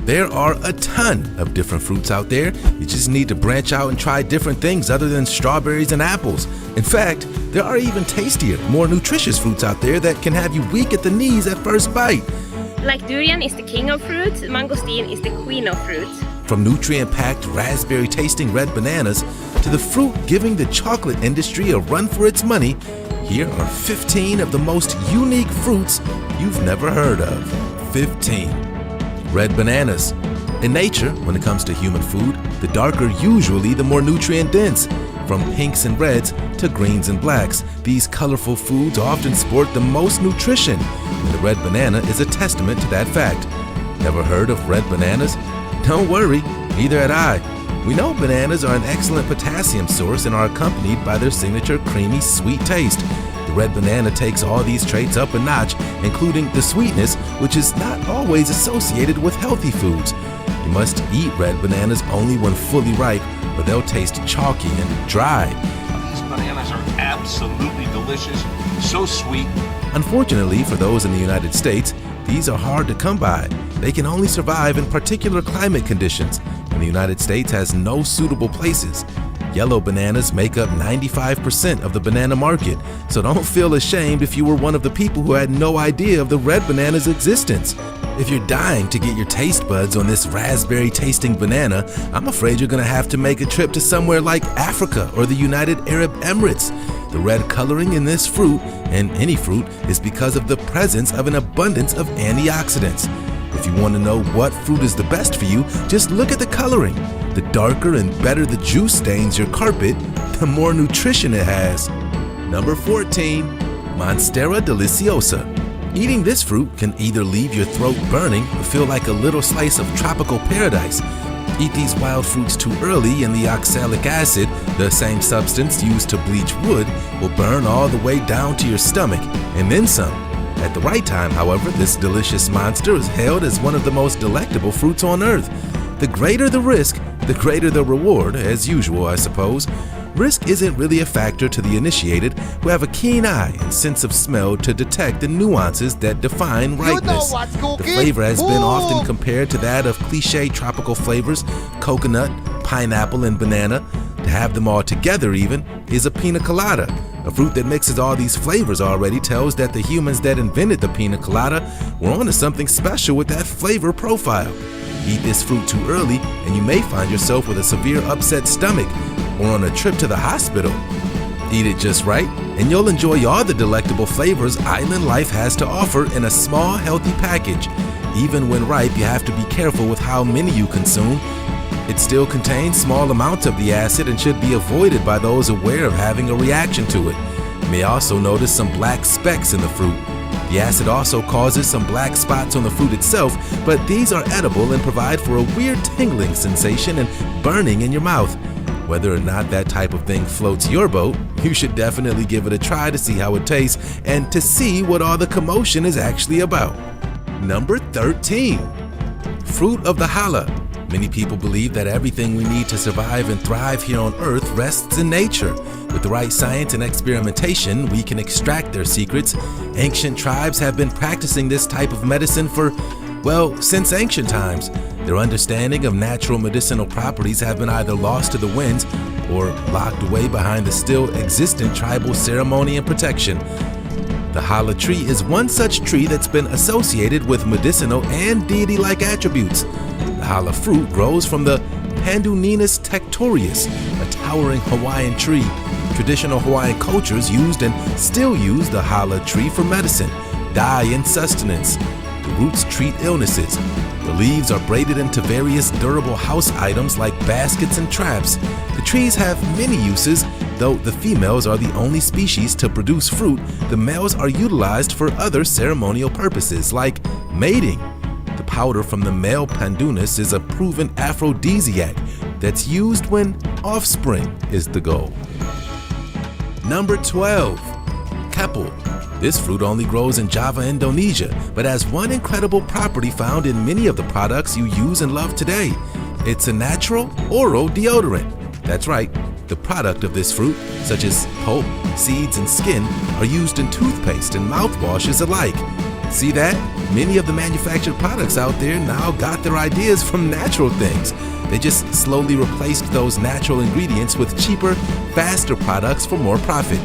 There are a ton of different fruits out there. You just need to branch out and try different things other than strawberries and apples. In fact, there are even tastier, more nutritious fruits out there that can have you weak at the knees at first bite. Like Durian is the king of fruits, Mangosteen is the queen of fruits. From nutrient-packed, raspberry-tasting red bananas to the fruit giving the chocolate industry a run for its money, here are 15 of the most unique fruits you've never heard of. 15. Red bananas. In nature, when it comes to human food, the darker usually the more nutrient-dense. From pinks and reds to greens and blacks, these colorful foods often sport the most nutrition, and the red banana is a testament to that fact. Never heard of red bananas? Don't worry, neither had I. We know bananas are an excellent potassium source and are accompanied by their signature creamy, sweet taste. The red banana takes all these traits up a notch, including the sweetness, which is not always associated with healthy foods. You must eat red bananas only when fully ripe, or they'll taste chalky and dry. These bananas are absolutely delicious, so sweet. Unfortunately, for those in the United States, these are hard to come by. They can only survive in particular climate conditions, and the United States has no suitable places. Yellow bananas make up 95% of the banana market, so don't feel ashamed if you were one of the people who had no idea of the red banana's existence. If you're dying to get your taste buds on this raspberry-tasting banana, I'm afraid you're gonna have to make a trip to somewhere like Africa or the United Arab Emirates. The red coloring in this fruit, and any fruit, is because of the presence of an abundance of antioxidants. If you want to know what fruit is the best for you, just look at the coloring. The darker and better the juice stains your carpet, the more nutrition it has. Number 14. Monstera deliciosa. Eating this fruit can either leave your throat burning or feel like a little slice of tropical paradise. Eat these wild fruits too early and the oxalic acid, the same substance used to bleach wood, will burn all the way down to your stomach, and then some. At the right time, however, this delicious monster is hailed as one of the most delectable fruits on earth. The greater the risk, the greater the reward, as usual, I suppose. Risk isn't really a factor to the initiated, who have a keen eye and sense of smell to detect the nuances that define ripeness. The flavor has been often compared to that of cliché tropical flavors, coconut, pineapple, and banana. To have them all together even is a pina colada. A fruit that mixes all these flavors already tells that the humans that invented the pina colada were onto something special with that flavor profile. Eat this fruit too early and you may find yourself with a severe upset stomach or on a trip to the hospital. Eat it just right and you'll enjoy all the delectable flavors island life has to offer in a small, healthy package. Even when ripe, you have to be careful with how many you consume. It still contains small amounts of the acid and should be avoided by those aware of having a reaction to it. You may also notice some black specks in the fruit. The acid also causes some black spots on the fruit itself, but these are edible and provide for a weird tingling sensation and burning in your mouth. Whether or not that type of thing floats your boat, you should definitely give it a try to see how it tastes and to see what all the commotion is actually about. Number 13. Fruit of the Holla. Many people believe that everything we need to survive and thrive here on Earth rests in nature. With the right science and experimentation, we can extract their secrets. Ancient tribes have been practicing this type of medicine for, well, since ancient times. Their understanding of natural medicinal properties have been either lost to the winds or locked away behind the still existent tribal ceremony and protection. The Holla tree is one such tree that's been associated with medicinal and deity-like attributes. The Holla fruit grows from the Panduninus tectorius, a towering Hawaiian tree. Traditional Hawaiian cultures used and still use the Holla tree for medicine, dye, and sustenance. The roots treat illnesses. The leaves are braided into various durable house items like baskets and traps. The trees have many uses. Though the females are the only species to produce fruit, the males are utilized for other ceremonial purposes like mating. The powder from the male Pandunus is a proven aphrodisiac that's used when offspring is the goal. Number 12. Keppel. This fruit only grows in Java, Indonesia, but has one incredible property found in many of the products you use and love today. It's a natural oral deodorant. That's right. The product of this fruit, such as pulp, seeds, and skin, are used in toothpaste and mouthwashes alike. See that? Many of the manufactured products out there now got their ideas from natural things. They just slowly replaced those natural ingredients with cheaper, faster products for more profit.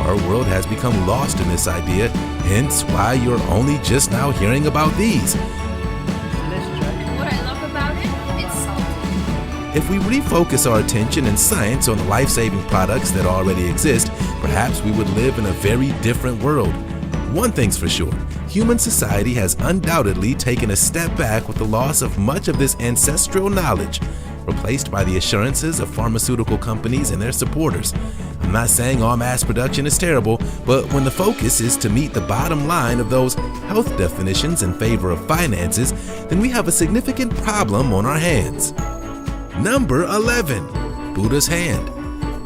Our world has become lost in this idea, hence why you're only just now hearing about these. What I love about it, it's salty. If we refocus our attention and science on the life-saving products that already exist, perhaps we would live in a very different world. One thing's for sure, human society has undoubtedly taken a step back with the loss of much of this ancestral knowledge, replaced by the assurances of pharmaceutical companies and their supporters. I'm not saying all mass production is terrible, but when the focus is to meet the bottom line of those health definitions in favor of finances, then we have a significant problem on our hands. Number 11, Buddha's hand.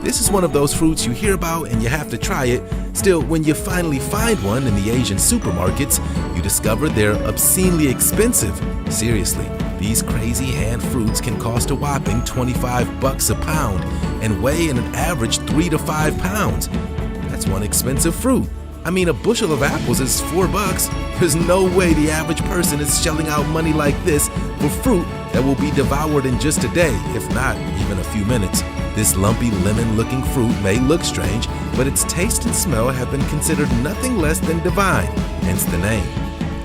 This is one of those fruits you hear about and you have to try it. Still, when you finally find one in the Asian supermarkets, you discover they're obscenely expensive. Seriously, these crazy hand fruits can cost a whopping $25 a pound and weigh an average 3 to 5 pounds. That's one expensive fruit. I mean, a bushel of apples is $4. There's no way the average person is shelling out money like this for fruit that will be devoured in just a day, if not even a few minutes. This lumpy lemon-looking fruit may look strange, but its taste and smell have been considered nothing less than divine, hence the name.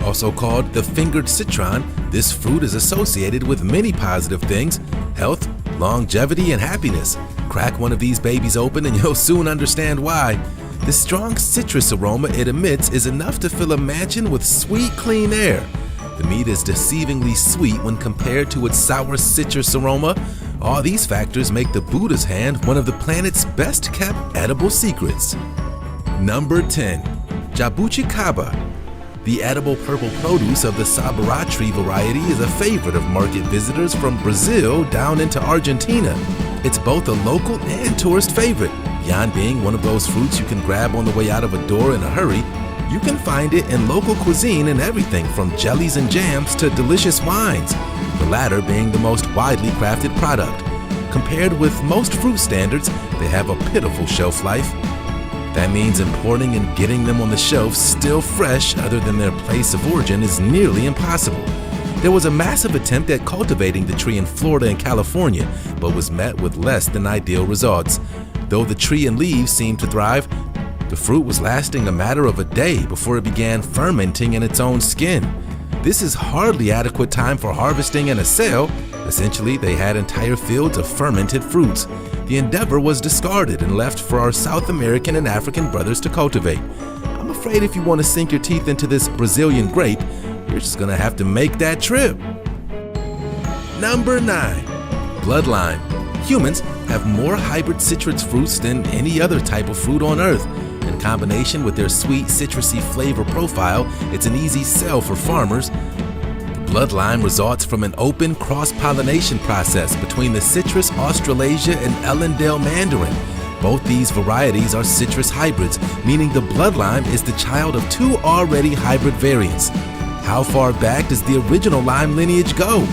Also called the fingered citron, this fruit is associated with many positive things: health, longevity, and happiness. Crack one of these babies open and you'll soon understand why. The strong citrus aroma it emits is enough to fill a mansion with sweet, clean air. The meat is deceivingly sweet when compared to its sour citrus aroma. All these factors make the Buddha's hand one of the planet's best-kept edible secrets. Number 10. Jabuchikaba. The edible purple produce of the Sabaratri variety is a favorite of market visitors from Brazil down into Argentina. It's both a local and tourist favorite. Beyond being one of those fruits you can grab on the way out of a door in a hurry, you can find it in local cuisine in everything from jellies and jams to delicious wines, the latter being the most widely crafted product. Compared with most fruit standards, they have a pitiful shelf life. That means importing and getting them on the shelf still fresh other than their place of origin is nearly impossible. There was a massive attempt at cultivating the tree in Florida and California, but was met with less than ideal results. Though the tree and leaves seemed to thrive, the fruit was lasting a matter of a day before it began fermenting in its own skin. This is hardly adequate time for harvesting and a sale. Essentially, they had entire fields of fermented fruits. The endeavor was discarded and left for our South American and African brothers to cultivate. I'm afraid if you want to sink your teeth into this Brazilian grape, you're just gonna have to make that trip. Number 9. Bloodline. Humans have more hybrid citrus fruits than any other type of fruit on Earth. In combination with their sweet, citrusy flavor profile, it's an easy sell for farmers. The bloodline results from an open cross-pollination process between the citrus Australasia and Ellendale mandarin. Both these varieties are citrus hybrids, meaning the bloodlime is the child of 2 already hybrid variants. How far back does the original lime lineage go?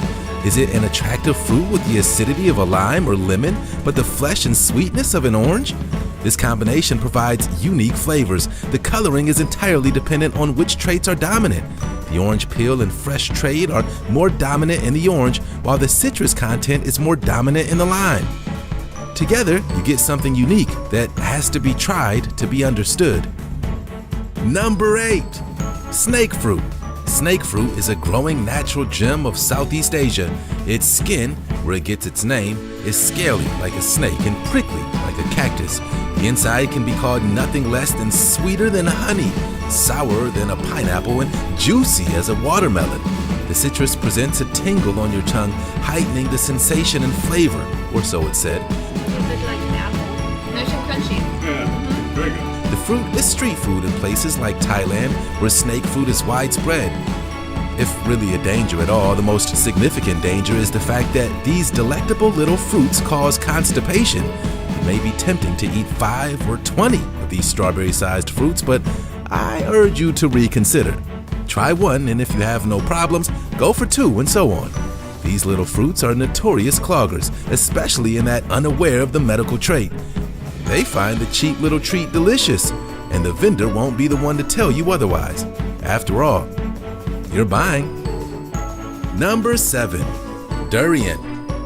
Is it an attractive fruit with the acidity of a lime or lemon, but the flesh and sweetness of an orange? This combination provides unique flavors. The coloring is entirely dependent on which traits are dominant. The orange peel and fresh trait are more dominant in the orange, while the citrus content is more dominant in the lime. Together, you get something unique that has to be tried to be understood. Number 8. Snake fruit. Snake fruit is a growing natural gem of Southeast Asia. Its skin, where it gets its name, is scaly like a snake and prickly like a cactus. The inside can be called nothing less than sweeter than honey, sour than a pineapple, and juicy as a watermelon. The citrus presents a tingle on your tongue, heightening the sensation and flavor, or so it's said. A little bit like an apple. Nice and crunchy. Yeah, very good. The fruit is street food in places like Thailand, where snake fruit is widespread. If really a danger at all, the most significant danger is the fact that these delectable little fruits cause constipation. It may be tempting to eat 5 or 20 of these strawberry-sized fruits, but I urge you to reconsider. Try one, and if you have no problems, go for 2, and so on. These little fruits are notorious cloggers, especially in that unaware of the medical trait. They find the cheap little treat delicious, and the vendor won't be the one to tell you otherwise. After all, you're buying. Number 7. Durian.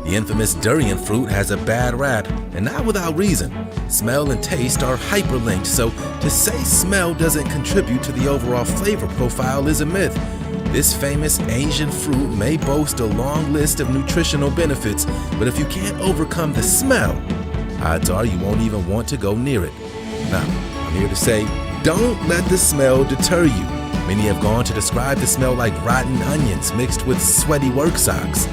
The infamous durian fruit has a bad rap, and not without reason. Smell and taste are hyperlinked, so to say smell doesn't contribute to the overall flavor profile is a myth. This famous Asian fruit may boast a long list of nutritional benefits, but if you can't overcome the smell, odds are you won't even want to go near it. Now, I'm here to say, don't let the smell deter you. Many have gone to describe the smell like rotten onions mixed with sweaty work socks.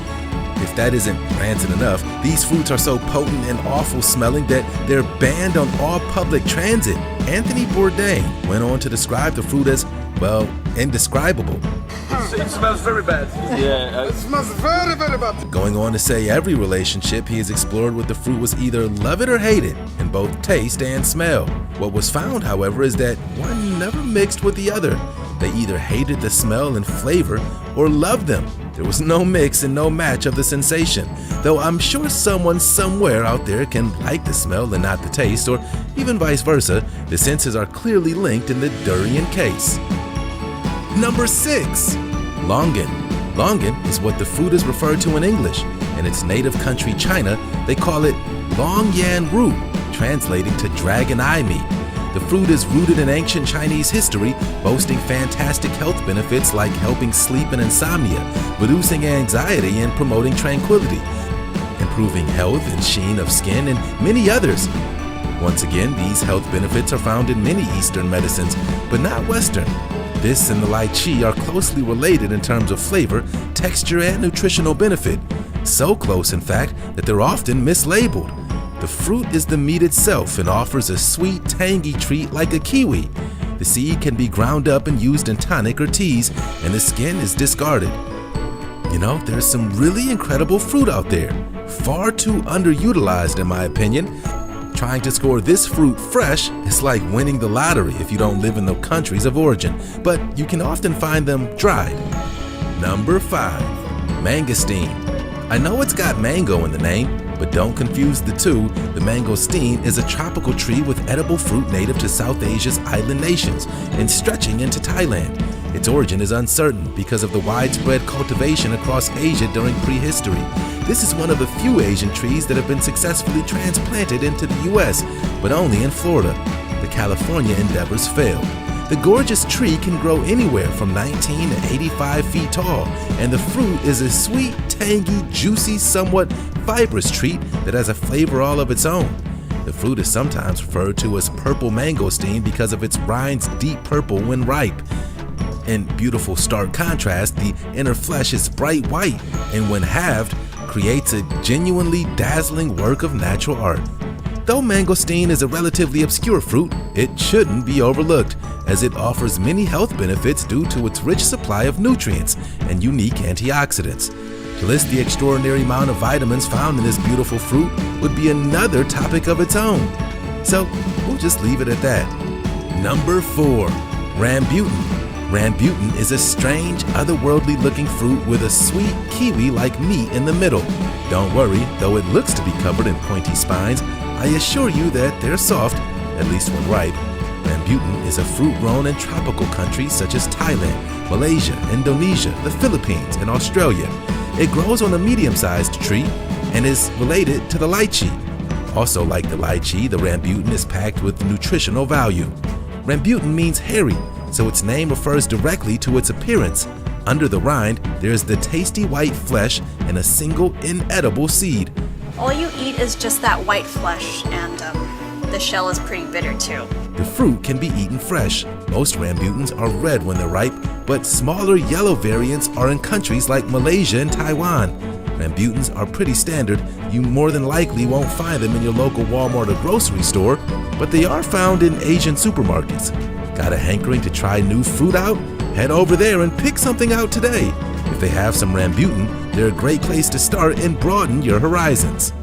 If that isn't rancid enough, these fruits are so potent and awful smelling that they're banned on all public transit. Anthony Bourdain went on to describe the fruit as, well, indescribable. It smells very bad. Yeah. It smells very, very bad. Going on to say every relationship he has explored with the fruit was either love it or hate it, in both taste and smell. What was found, however, is that one never mixed with the other. They either hated the smell and flavor or loved them. There was no mix and no match of the sensation, though I'm sure someone somewhere out there can like the smell and not the taste, or even vice versa. The senses are clearly linked in the durian case. Number 6. Longan. Longan is what the fruit is referred to in English. In its native country, China, they call it long yan root, translating to dragon eye meat. The fruit is rooted in ancient Chinese history, boasting fantastic health benefits like helping sleep and insomnia, reducing anxiety and promoting tranquility, improving health and sheen of skin, and many others. Once again, these health benefits are found in many Eastern medicines, but not Western. This and the lychee are closely related in terms of flavor, texture, and nutritional benefit. So close, in fact, that they're often mislabeled. The fruit is the meat itself and offers a sweet, tangy treat like a kiwi. The seed can be ground up and used in tonic or teas, and the skin is discarded. You know, there's some really incredible fruit out there, far too underutilized in my opinion. Trying to score this fruit fresh is like winning the lottery if you don't live in the countries of origin, but you can often find them dried. Number 5. Mangosteen. I know it's got mango in the name, but don't confuse the two. The mangosteen is a tropical tree with edible fruit native to South Asia's island nations and stretching into Thailand. Its origin is uncertain because of the widespread cultivation across Asia during prehistory. This is one of the few Asian trees that have been successfully transplanted into the US, but only in Florida. The California endeavors failed. The gorgeous tree can grow anywhere from 19 to 85 feet tall, and the fruit is a sweet, tangy, juicy, somewhat fibrous treat that has a flavor all of its own. The fruit is sometimes referred to as purple mangosteen because of its rind's deep purple when ripe. In beautiful stark contrast, the inner flesh is bright white, and when halved, creates a genuinely dazzling work of natural art. Though mangosteen is a relatively obscure fruit, it shouldn't be overlooked, as it offers many health benefits due to its rich supply of nutrients and unique antioxidants. To list the extraordinary amount of vitamins found in this beautiful fruit would be another topic of its own. So we'll just leave it at that. Number 4. Rambutan. Rambutan is a strange, otherworldly looking fruit with a sweet kiwi-like meat in the middle. Don't worry, though it looks to be covered in pointy spines, I assure you that they're soft, at least when ripe. Rambutan is a fruit grown in tropical countries such as Thailand, Malaysia, Indonesia, the Philippines, and Australia. It grows on a medium-sized tree and is related to the lychee. Also like the lychee, the rambutan is packed with nutritional value. Rambutan means hairy, so its name refers directly to its appearance. Under the rind, there is the tasty white flesh and a single inedible seed. All you eat is just that white flesh, and the shell is pretty bitter too. The fruit can be eaten fresh. Most rambutans are red when they're ripe, but smaller yellow variants are in countries like Malaysia and Taiwan. Rambutans are pretty standard. You more than likely won't find them in your local Walmart or grocery store, but they are found in Asian supermarkets. Got a hankering to try new fruit out? Head over there and pick something out today. If they have some rambutan, they're a great place to start and broaden your horizons.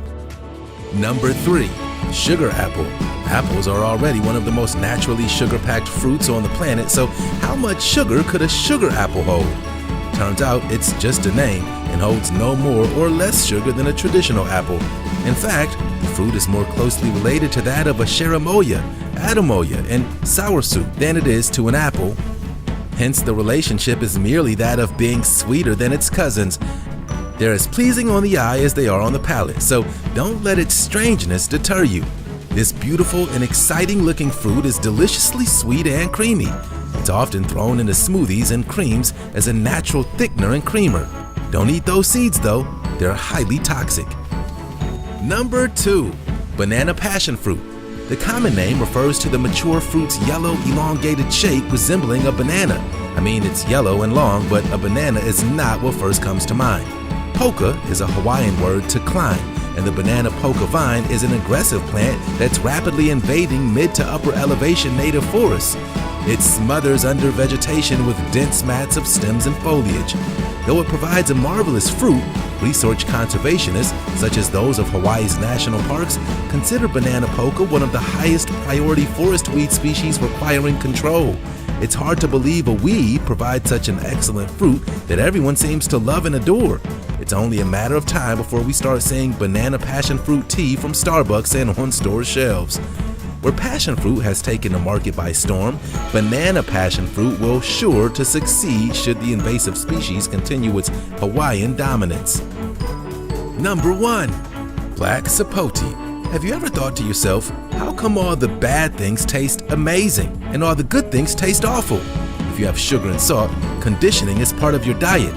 Number 3. Sugar apple. Apples are already one of the most naturally sugar-packed fruits on the planet, so how much sugar could a sugar apple hold? Turns out it's just a name and holds no more or less sugar than a traditional apple. In fact, the fruit is more closely related to that of a cherimoya, adamoya, and soursop than it is to an apple. Hence, the relationship is merely that of being sweeter than its cousins. They're as pleasing on the eye as they are on the palate, so don't let its strangeness deter you. This beautiful and exciting looking fruit is deliciously sweet and creamy. It's often thrown into smoothies and creams as a natural thickener and creamer. Don't eat those seeds though, they're highly toxic. Number 2. Banana passion fruit. The common name refers to the mature fruit's yellow, elongated shape resembling a banana. I mean, it's yellow and long, but a banana is not what first comes to mind. Poka is a Hawaiian word to climb, and the banana poka vine is an aggressive plant that's rapidly invading mid to upper elevation native forests. It smothers under vegetation with dense mats of stems and foliage. Though it provides a marvelous fruit, research conservationists, such as those of Hawaii's national parks, consider banana poka one of the highest priority forest weed species requiring control. It's hard to believe a weed provides such an excellent fruit that everyone seems to love and adore. It's only a matter of time before we start seeing banana passion fruit tea from Starbucks and on store shelves. Where passion fruit has taken the market by storm, banana passion fruit will sure to succeed should the invasive species continue its Hawaiian dominance. Number 1. Black Sapote. Have you ever thought to yourself, how come all the bad things taste amazing and all the good things taste awful? If you have sugar and salt, conditioning is part of your diet.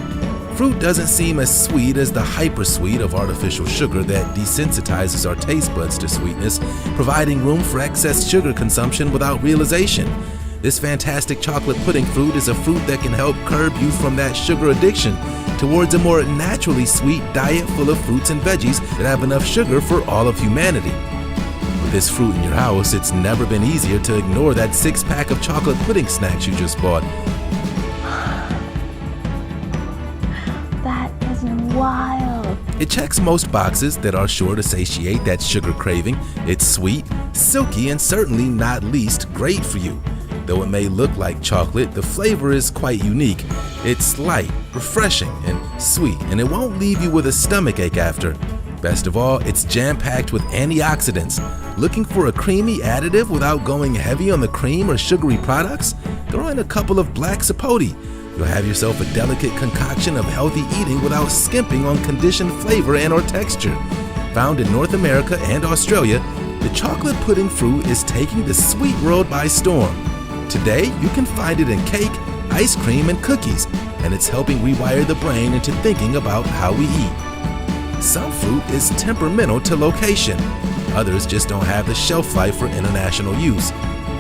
Fruit doesn't seem as sweet as the hypersweet of artificial sugar that desensitizes our taste buds to sweetness, providing room for excess sugar consumption without realization. This fantastic chocolate pudding fruit is a fruit that can help curb you from that sugar addiction towards a more naturally sweet diet full of fruits and veggies that have enough sugar for all of humanity. With this fruit in your house, it's never been easier to ignore that 6-pack of chocolate pudding snacks you just bought. That is wild. It checks most boxes that are sure to satiate that sugar craving. It's sweet, silky, and certainly not least great for you. Though it may look like chocolate, the flavor is quite unique. It's light, refreshing, and sweet, and it won't leave you with a stomachache after. Best of all, it's jam-packed with antioxidants. Looking for a creamy additive without going heavy on the cream or sugary products? Throw in a couple of black sapote. You'll have yourself a delicate concoction of healthy eating without skimping on conditioned flavor and or texture. Found in North America and Australia, the chocolate pudding fruit is taking the sweet world by storm. Today, you can find it in cake, ice cream, and cookies, and it's helping rewire the brain into thinking about how we eat. Some fruit is temperamental to location. Others just don't have the shelf life for international use.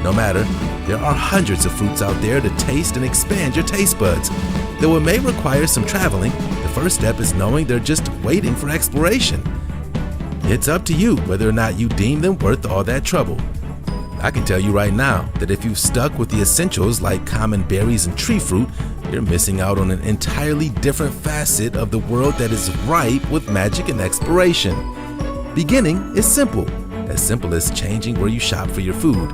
No matter, there are hundreds of fruits out there to taste and expand your taste buds. Though it may require some traveling, the first step is knowing they're just waiting for exploration. It's up to you whether or not you deem them worth all that trouble. I can tell you right now that if you've stuck with the essentials like common berries and tree fruit, you're missing out on an entirely different facet of the world that is ripe with magic and exploration. Beginning is simple as changing where you shop for your food.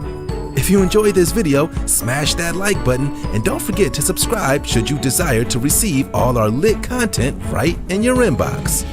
If you enjoyed this video, smash that like button and don't forget to subscribe should you desire to receive all our lit content right in your inbox.